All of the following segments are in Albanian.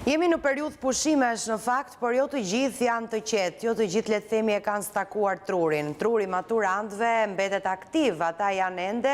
Jemi në periudhë pushimesh në fakt, por jo të gjithë janë të qetë, jo të gjithë le të themi e kanë stakuar trurin. Truri maturantëve mbetet aktiv, ata janë ende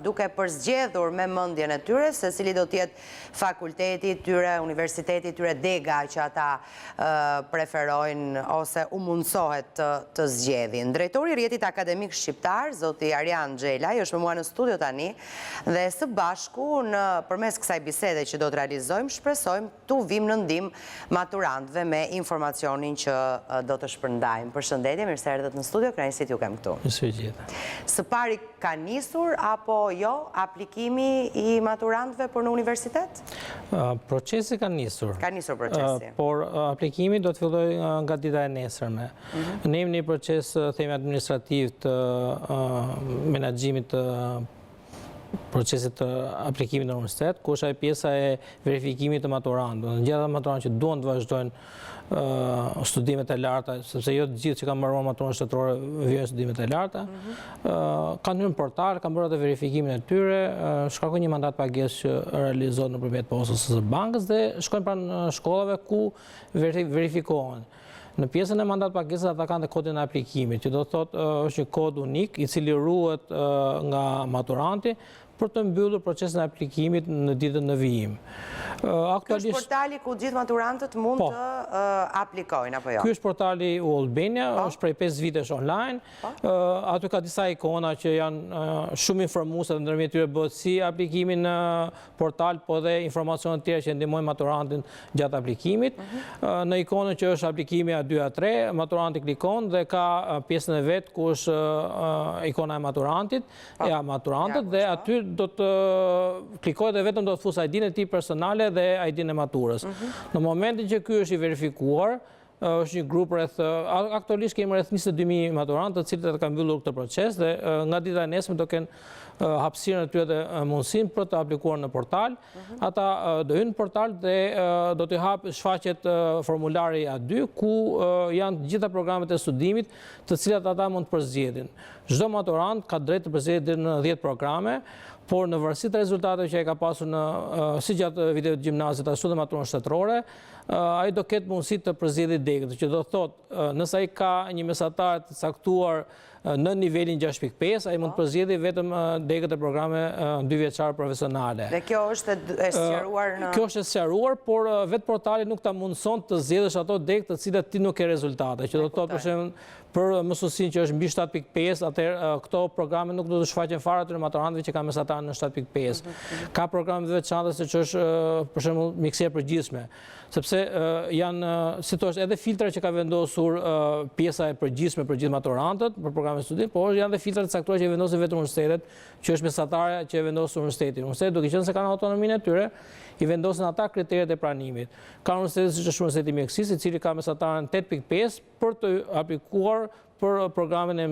duke përzgjedhur me mendjen e tyre se cili do të jetë fakulteti i tyre, universiteti i tyre, dega që ata preferojnë ose u mundsohet të zgjedhin. Drejtori i Rjetit Akademik Shqiptar, zoti Arjan Xhelaj, është me mua në studio tani dhe së bashku përmes kësaj bisede që do të realizojmë, shpresojmë tu vim në ndim maturantëve me informacionin që do të shpërndajmë. Përshëndetje, mirë se erdhët në studio, kënaqësi t'ju kem këtu. Së pari ka nisur apo jo aplikimi i maturantëve për në universitet? Procesi ka nisur. Ka nisur procesi. Por aplikimi do të filloj nga dita e nesërme. Ne jemi një proces themi administrativ të menaxhimit të procesit të aplikimit në universitet, ku është pjesa e verifikimit të maturantëve. Gjithë maturantët që duan të vazhdojnë studimet e larta, sepse jo të gjithë që kanë mbaruar maturën shtetërore vijnë studimet e larta, kanë një portal, kanë bërë atë verifikimin e tyre, shkarkojnë një mandat pagesë që realizohet nëpërmjet postës së bankës dhe shkojnë pranë shkollave ku verifikohen. Në pjesën e mandat pagesës ata kanë dhe kodin e aplikimit, që do të thotë është një kod unik i cili ruhet nga maturanti për të mbyllur procesin e aplikimit në ditën në vijim. Ky është portali ku gjithë maturantët mund të aplikojnë, apo jo? Ky është portali u Albania, është prej 5 vitesh online. Aty ka disa ikona që janë shumë informuese, ndërmjet tyre bëhet si aplikimi në portal, po dhe informacione të tjera që ndihmojnë maturantin gjatë aplikimit. Në ikonën që është aplikimi A2 A3, maturanti klikon dhe ka pjesën e vet ku është ikona e maturantit, dhe aty do të klikoj dhe vetëm do të fus ID-n e tij personale dhe ID-n e maturës. Në momentin që ky është i verifikuar, është një grup aktualisht kemi rreth 22.000 maturantë të cilët kanë mbyllur këtë proces dhe nga dita e nesërme do kenë hapësirën e tyre dhe mundësinë për të aplikuar në portal. Ata do hyjnë në portal dhe do t'i shfaqet formulari A2 ku janë të gjitha programet e studimit të cilat ata mund të përzgjedhin. Çdo maturant ka drejt të përzgjedhë deri në 10 programe, por në varësi të rezultateve që ai ka pasur si gjatë viteve të gjimnazit ashtu dhe maturën shtetërore, ai do ketë mundësi të përzgjedhë degët, që do thotë nëse ai ka një mesatar të caktuar në nivelin 6.5, ai mund të përzgjedhë vetëm degët e programe 2 vjeçare profesionale. Dhe kjo është e sqaruar në Kjo është e sqaruar, por vetë portali nuk ta mundson të zgjedhësh ato degë të cilat ti nuk ke rezultate, që do thotë për shembull për mësuesin që është mbi 7.5, atëherë këto programe nuk do të shfaqen fare atyre maturantëve që kanë mesatar në 7.5. Ka programe të veçanta që është për shembull mjekësia e përgjithshme, sepse janë si thua edhe filtra që ka vendosur pjesa e përgjithshme për gjithë maturantët për programin studim, por janë edhe filtra të caktuara që vendosin vetëm universitetet, që është mesatare që e vendosur universiteti. Universitetet duke qenë se kanë autonominë e tyre, i vendosin ata kriteret e pranimit. Ka universitet siç është Universiteti i Mjekësisë, i cili ka mesatarën 8.5 për të aplikuar për programin e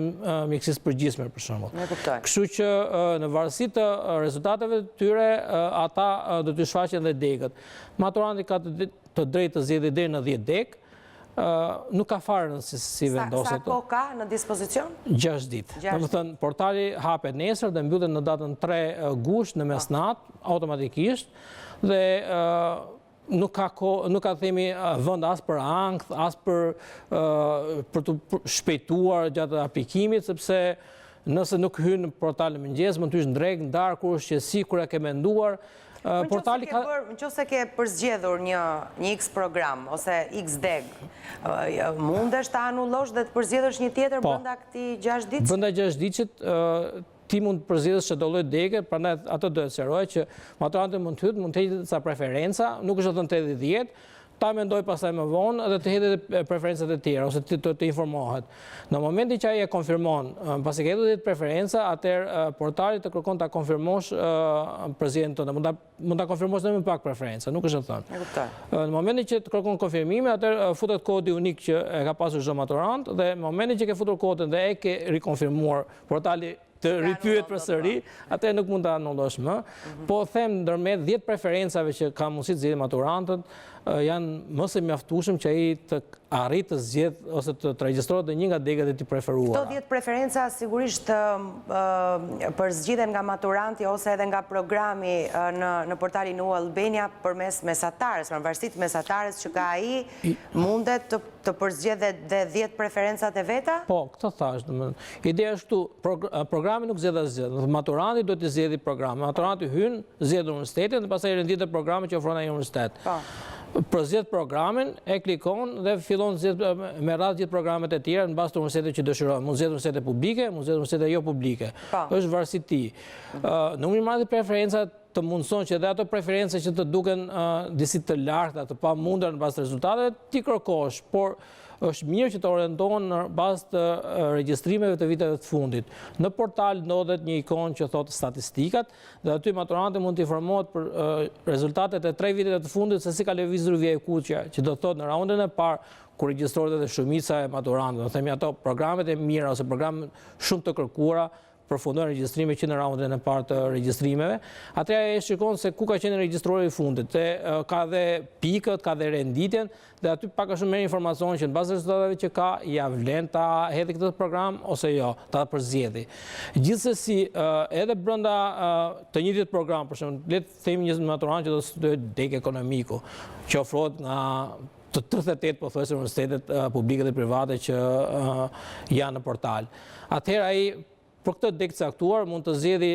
mjekësisë përgjithshme për shembull. Kështu që në varësi të rezultateve të tyre, ata do të shfaqen dhe degët. Maturanti ka të drejtë të zgjedhë deri në 10 degë. Nuk ka fare si vendoset. Sa kohë ka në dispozicion? 6 ditë. Domethënë portali hapet nesër dhe mbyllet në datën 3 gusht në mesnatë automatikisht dhe nuk ka themi vend as për ankth, as për të shpejtuar gjatë aplikimit, sepse nëse nuk hyn në portalin mëngjes, mund të hysh në drekë, ndarë kur është qetësi, kur e ke menduar. Nëse ke përzgjedhur një X program ose X deg, mundesh ta anullosh dhe të përzgjedhësh një tjetër brenda këtij 6 ditësh? Brenda 6 ditësh ti mund të përzgjedhësh çdo lloj dege, prandaj ato do të sqarohet që maturanti mund të heqë disa preferenca, nuk është vetëm 80-10, ta mendoj pastaj më vonë dhe të hedhë preferencat e tjera ose të informohet. Në momentin që ai e konfirmon, pasi ka hedhur 10 preferenca, atëherë portali të kërkon ta konfirmosh përzgjedhjen tënde. Mund ta konfirmosh edhe më pak preferenca, nuk është e thënë. E kuptoj. Në momentin që të kërkon konfirmimin, atëherë futet kodi unik që e ka pasur çdo maturant dhe në momentin që ke futur kodin dhe e ke rikonfirmuar, portali të ripyet përsëri, atë nuk mund ta anullosh më. Po them ndërmjet 10 preferencave që ka mundësi të zgjidhë maturantët, janë më së mjaftueshëm që ai të arrit të zgjedh ose të regjistrohet në një nga degët e tij preferuara. Këto 10 preferenca sigurisht përzgjidhen nga maturanti ose edhe nga programi në portalin U Albania përmes mesatarës, pavarësisht mesatarës që ka ai, mundet të përzgjedhë dhe 10 preferencat e veta? Po, këtë thash, ideja është këtu, programi nuk zgjedh asgjë. Maturanti duhet të zgjedhë program. Maturanti hyn, zgjedh universitetin dhe pastaj renditet programi që ofron ai universitet. Po. Për zgjedh programin, e klikon dhe fillon zgjedh me radhë gjithë programet e tjera në bazë të universitetit që dëshiron. Mund zgjedh universitete publike, mund zgjedh universitete jo publike. Është varësi ti. Numri i madh i preferencat të mundson që edhe ato preferenca që të duken disi të larta, të pamundura në bazë të rezultateve, ti kërkosh, por është mirë që të orientohen në bazë të regjistrimeve të viteve të fundit. Në portal ndodhet një ikon që thotë statistikat dhe aty maturanti mund të informohet për rezultatet e 3 viteve të fundit se si ka lëvizur vija e kuqja, që do të thotë në raundin e parë kur regjistrohet edhe shumica e maturantëve, do themi ato programet e mira ose programet shumë të kërkuara përfundojnë regjistrime që në raundin e parë të regjistrimeve, atëherë e shikon se ku ka qenë regjistruari i fundit, ka dhe pikët, ka dhe renditjen, dhe aty pak a shumë merr informacion që në bazë të rezultateve që ka, ja vlen ta hedhë këtë program ose jo, ta përzgjedhë. Gjithsesi, edhe brenda të njëjtit program, për shembull, le të themi një maturant që do të studojë deg ekonomiku, që ofrohet nga të 38 pothuajse universitetet publike dhe private që janë në portal. Atëherë ai për këtë deg caktuar mund të zgjedhë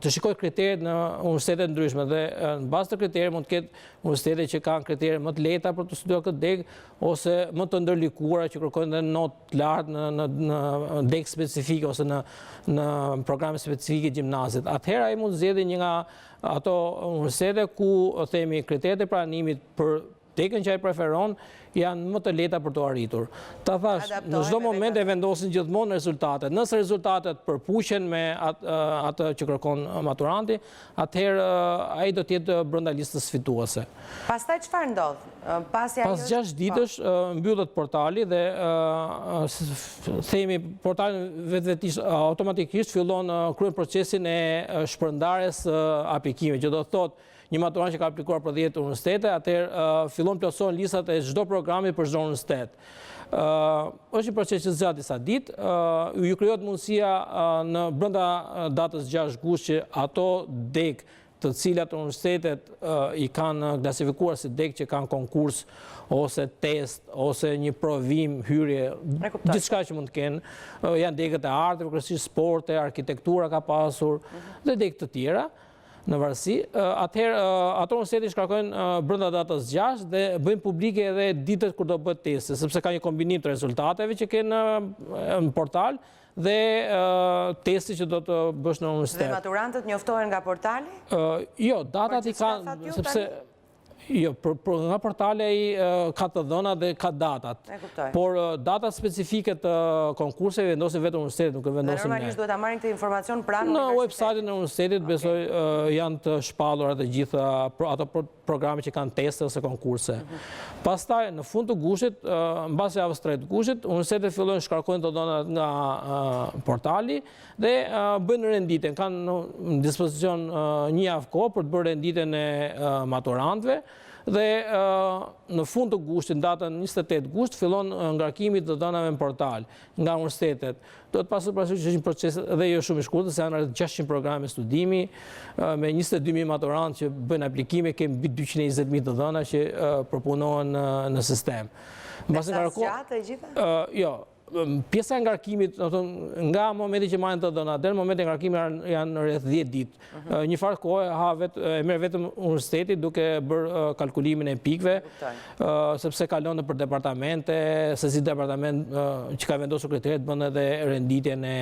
të shikojë kriteret në universitete ndryshme dhe në bazë të kriterit mund të ketë universitete që kanë kritere më të lehta për të studiuar këtë deg ose më të ndërlikuara që kërkojnë edhe notë të lartë në deg specifike ose në programe specifike gjimnazit. Atëherë ai mund të zgjedhë një nga ato universitete ku themi kriteret e pranimit për degën që ai preferon janë më të lehta për të arritur. Ta thash, në çdo moment e vendosin gjithmonë rezultatet. Nëse rezultatet përpuqen me atë që kërkon maturanti, atëherë ai do të jetë brenda listës fituese. Pastaj çfarë ndodh? Pas 6 ditësh mbyllet portali dhe themi portali vetëvetisht automatikisht fillon kryen procesin e shpërndarjes aplikimit, që do të thotë një maturant që ka aplikuar për 10 universitete, atëherë fillon plotësohen listat e çdo programi për çdo universitet. Është një proces që zgjat disa ditë, ju krijohet mundësia në brenda datës 6 gusht që ato deg të cilat universitetet i kanë klasifikuar si deg që kanë konkurs ose test ose një provim hyrje, gjithçka që mund të kenë, janë degët e arteve, kryesisht sporte, arkitektura ka pasur dhe degë të tjera. Në varësi, atëherë ato universiteti shkarkojnë brenda datës 6 dhe bëjnë publike edhe ditët kur do bëhet testi, sepse ka një kombinim të rezultateve që kenë në portal dhe testi që do të bësh në universitet. Dhe maturantët njoftohen nga portali? Jo, datat i kanë, sepse jo, nga portale ai ka të dhëna dhe ka datat. Por datat specifike të konkurseve vendosin vetëm universitetet, nuk e vendosin ne. Dhe normalisht duhet ta marrin këtë informacion pranë në website-in e universitetit, besoj janë të shpallura të gjitha ato programe që kanë teste ose konkurse. Pastaj në fund të gushtit, mbas javës 3 të gushtit, universitetet fillojnë shkarkojnë të dhënat nga portali dhe bëjnë renditjen. Kanë në dispozicion një javë kohë për të bërë renditjen e maturantëve. Dhe në fund të gushtit, në datën 28 gusht, fillon ngarkimi të dhënave në portal nga universitetet. Do të pasur parasysh që është një proces dhe jo shumë i shkurtër, se janë rreth 600 programe studimi me 22.000 maturantë që bëjnë aplikime, kemi mbi 220.000 të dhëna që përpunohen në sistem. Sa zgjatë e gjitha? Jo. Pjesa e ngarkimit, nga momenti që marrin të dhëna deri në momentin e ngarkimit janë rreth 10 ditë. Një farë kohë e merr vetëm universiteti duke bërë kalkulimin e pikëve, sepse kalon nëpër departamente, se si departament që ka vendosur kriteret bën edhe renditjen e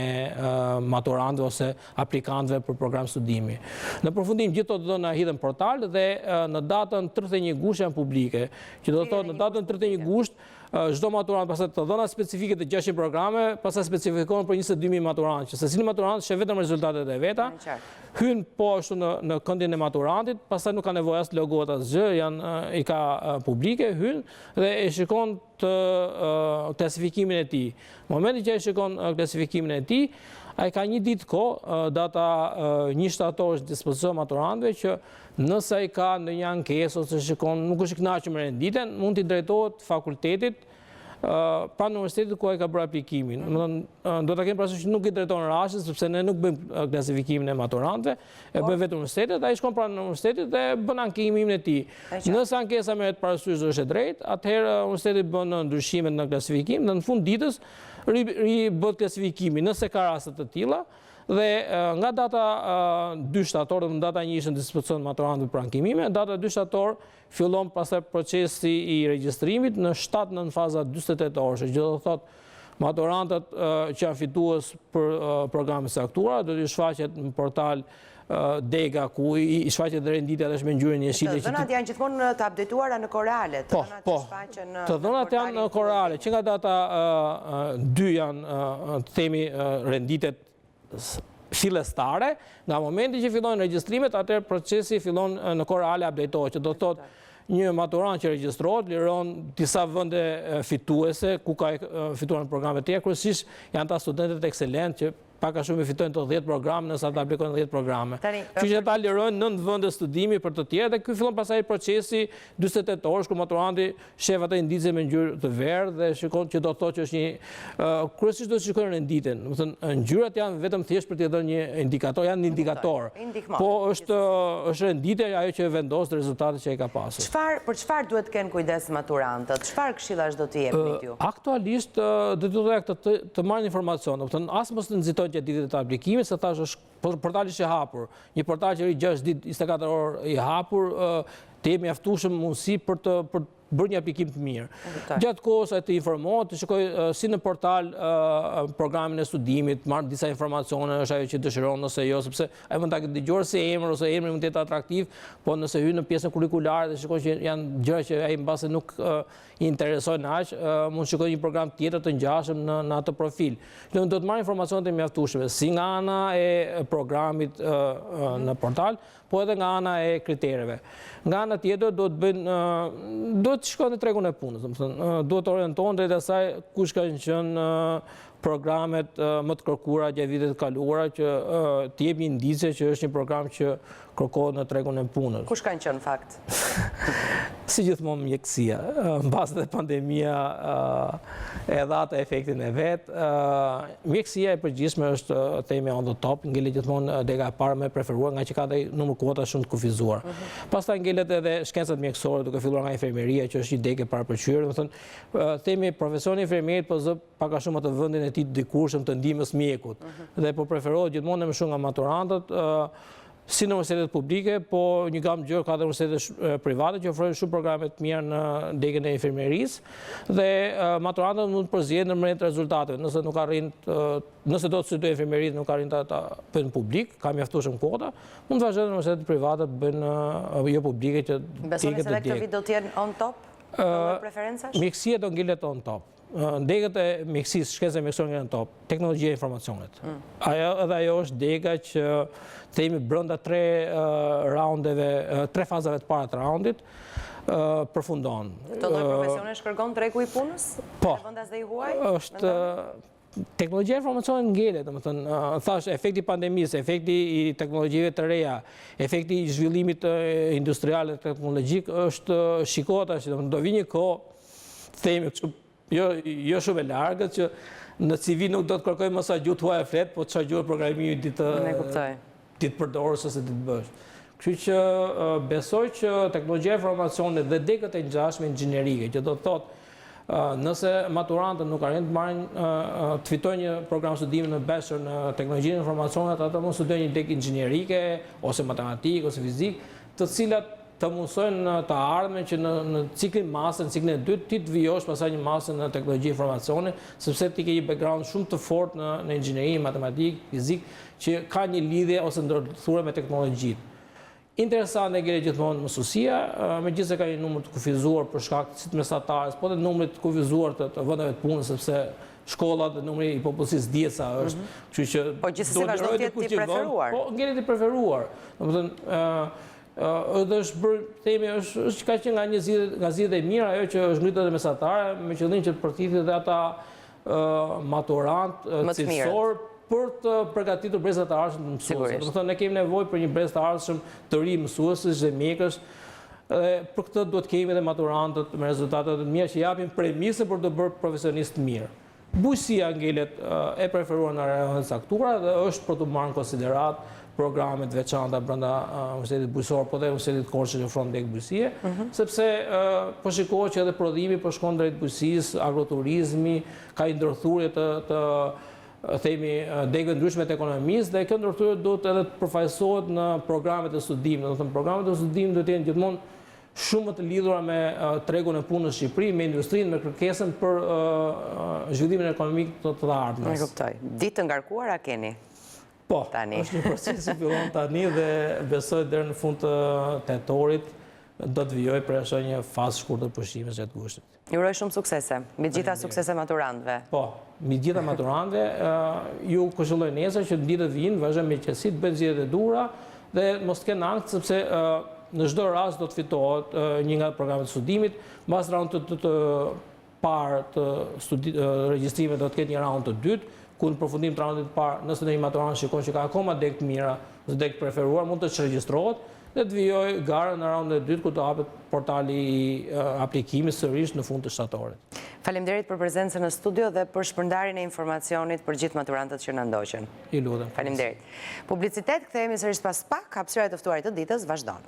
maturantëve ose aplikantëve për program studimi. Në përfundim gjithë ato dhëna hidhen në portal dhe në datën 31 gusht janë publike, që do të thotë në datën 31 gusht çdo maturant pastaj të dhëna specifike të 600 programe, pastaj specifikohen për 22.000 maturantë, që secili maturant sheh vetëm rezultatet e veta, hyn po ashtu në këndin e maturantit, pastaj nuk ka nevojë as logohet asgjë, i ka publike, hyn dhe e shikon të klasifikimin e tij. Në momentin që e shikon klasifikimin e tij, Ai ka një ditë kohë, data 1 shtator është dispozicion maturantëve që nëse ai ka ndonjë ankesë ose shikon nuk është i kënaqur me renditjen, mund t'i drejtohet fakultetit pranë universitetit ku ai ka bërë aplikimin. Domethënë do ta kemi parasysh që nuk i drejton rashës sepse ne nuk bëjmë klasifikimin e maturantëve, e bëjmë vetëm universitetet, ai shkon pranë universitetit dhe bën ankimin e tij. Nëse ankesa merret parasysh është e drejtë, atëherë universiteti bën ndryshimet në klasifikim dhe në fund ditës bëhet klasifikimi nëse ka raste të tilla. Dhe nga data 2 shtator, dhe data 1 ishte në dispozicion maturantëve për ankimime, data 2 shtator fillon pastaj procesi i regjistrimit në 7-9 faza 48 orësh. Që do të thotë maturantët që janë fitues për programe saktuara do të shfaqet në portal Dega ku i shfaqet dhe renditja dhe është me ngjyrën jeshile. Të dhënat janë gjithmonë të updateuara në korale. Po. Të dhënat janë në korale, që nga data 2 janë të themi renditjet fillestare, nga momenti që fillojnë regjistrimet, atëherë procesi fillon në korale updatohet, që do të thotë një maturant që regjistrohet liron disa vende fituese ku ka fituar në programe të tjera, kryesisht janë ta studentët ekselent që pak a shumë i fitojnë të 10 programe nëse ata aplikojnë 10 programe. Kështu që ata lirojnë 9 vende studimi për të tjerë dhe ky fillon pastaj procesi 48 orësh ku maturanti shef atë indice me ngjyrë të verdhë dhe shikon që do të thotë që është një kryesisht do të shikojnë renditjen. Do të thënë ngjyrat janë vetëm thjesht për t'i dhënë një indikator, janë indikator. Po është renditja ajo që vendos rezultatet që ai ka pasur. Për çfarë duhet të kenë kujdes maturantët? Çfarë këshillash do t'i jepni ju? Aktualisht do të marrin informacion, do të thënë as mos të nxitojnë që ditët e aplikimit, se thash është portali që hapur. Një portal që 6 ditë 24 orë i hapur, të jemi mjaftueshëm mundësi për të bërë një aplikim të mirë. Gjatë kohës ai të informohet, të shikoj si në portal programin e studimit, marr disa informacione, është ajo që dëshiron ose jo, sepse ai mund ta dëgjuar si emër ose emri mund të jetë atraktiv, po nëse hyn në pjesën kurrikulare dhe shikon që janë gjëra që ai mbase nuk i interesojnë aq, mund shikoj një program tjetër të ngjashëm në atë profil. Do të marr informacionet e mjaftueshme si nga ana e programit në portal, po edhe nga ana e kritereve. Nga ana tjetër do të shkojnë në tregun e punës, domethënë duhet të orientohen drejt asaj kush kanë qenë programet më të kërkuara gjatë viteve të kaluara që të jep një indicie që është një program që kërkohet në tregun e punës. Kush kanë qenë fakt? Si gjithmonë mjekësia, mbas dhe pandemia e dha atë efektin e vet. Mjekësia e përgjithshme është themi on the top, ngelet gjithmonë dega e parë më preferuar nga që ka dhe numër kuota shumë të kufizuar. Pastaj ngelet edhe shkencat mjekësore, duke filluar nga infermieria që është një degë e parapërqyer, domethënë themi profesioni i infermierit po zë pak a shumë atë vendin e tij të dikurshëm të ndihmës mjekut. Dhe po preferohet gjithmonë më shumë nga maturantët si në universitetet publike, po një gamë gjërë ka dhe universitetet private që ofrojnë shumë programe të mirë në degën e infermierisë dhe maturantët mund të përzjedhin nëpërmjet rezultateve. Nëse nuk arrin, nëse do të studojë infermierisë nuk arrin ta bëjnë publik, ka mjaftueshëm kuota, mund të vazhdojnë në universitetet private të bëjnë jo publike që besoni se këtë vit do të jenë on top? Preferencash? Mjekësia do ngelet on top. Degët e mjekësisë, shkenca mjekësore ngelen top, teknologjia e informacionit. Ajo është dega që themi brenda 3 fazave të para të raundit përfundon. Këto lloj profesione shkërgon tregu i punës? Po. Vendas dhe i huaj? Është teknologjia e informacionit ngelet, domethënë thash efekti pandemisë, efekti i teknologjive të reja, efekti i zhvillimit industrial dhe teknologjik është shikohet tash, domethënë do vi një kohë themi kështu jo shumë e largët që në CV nuk do të kërkoj më sa gjuhë tuaja flet, po çfarë gjuhë programimi ti të përdorësh ose ti të bësh. Kështu që besoj që teknologjia e informacionit dhe degët e ngjashme inxhinerike, që do të thotë nëse maturantët nuk arrin të marrin të fitojnë një program studimi në bachelor në teknologjinë e informacionit, ata mund të studojnë një degë inxhinerike ose matematikë ose fizikë, të cilat të mundsojnë të ardhmen që në ciklin master, në ciklin e dytë, ti të vijosh pasaj një master në teknologji informacioni, sepse ti ke një background shumë të fortë në inxhineri, matematikë, fizikë, që ka një lidhje ose ndërthure me teknologjitë. Interesante ngelet gjithmonë mësuesia, megjithëse ka një numër të kufizuar për shkak të mesatarës, po dhe numrit të kufizuar të vendeve të punës, sepse shkollat dhe numri i popullsisë dihet sa është. Kështu që po gjithsesi vazhdon të jetë i preferuar. Po ngelet i preferuar. Domethënë edhe është bërë, themi, është ka qenë nga zgjidhjet e mira ajo që është ngritur edhe mesatare me qëllim që të përfitojnë edhe ata maturant cilësor për të përgatitur brezat të ardhshëm të mësuesve. Do të thonë ne kemi nevojë për një brez të ardhshëm të ri mësuesësh dhe mjekësh. Dhe për këtë duhet kemi edhe maturantët me rezultate të mira që japin premise për të bërë profesionistë mirë. Bujësia ngelet e preferuar në rajonet caktuara dhe është për të marrë në konsiderat programet veçanta brenda Universitetit Bujësor, po dhe Universitetit Korçë që ofron tek bujësie, sepse po shikohet që edhe prodhimi po shkon drejt bujësisë, agroturizmi, ka një ndërthurje të themi degëve ndryshme të ekonomisë dhe kjo ndërthurje duhet edhe të përfaqësohet në programet e studimit. Do të thënë programet e studimit duhet të jenë gjithmonë shumë të lidhura me tregun e punës në Shqipëri, me industrinë, me kërkesën për zhvillimin ekonomik të ardhmes. E kuptoj. Ditë të ngarkuara keni? Po, është një proces që fillon tani dhe besoj deri në fund të tetorit do të vijoj për ashtu një fazë shkurtër pushimesh gjatë gushtit. Ju uroj shumë suksese, mbi gjitha suksese maturantëve. Po, mbi gjitha maturantëve, ju këshilloj nesër që në ditët vijnë vazhdojmë me qetësi, të bëjmë zgjedhje të duhura dhe mos të kenë ankth sepse në çdo rast do të fitohet një nga programet e studimit, mbas raundit të parë të regjistrimit do të ketë një raund të dytë, ku në përfundim të raundit të parë, nëse ndonjë maturant shikon që ka akoma deg të mira, ose deg të preferuar, mund të çregjistrohet dhe të vijojë garën në raundin e dytë ku të hapet portali i aplikimit sërish në fund të shtatorit. Faleminderit për prezencën në studio dhe për shpërndarjen e informacionit për gjithë maturantët që na ndoqën. I lutem. Faleminderit. Publicitet, kthehemi sërish pas pak, hapësira e të ftuarit të ditës vazhdon.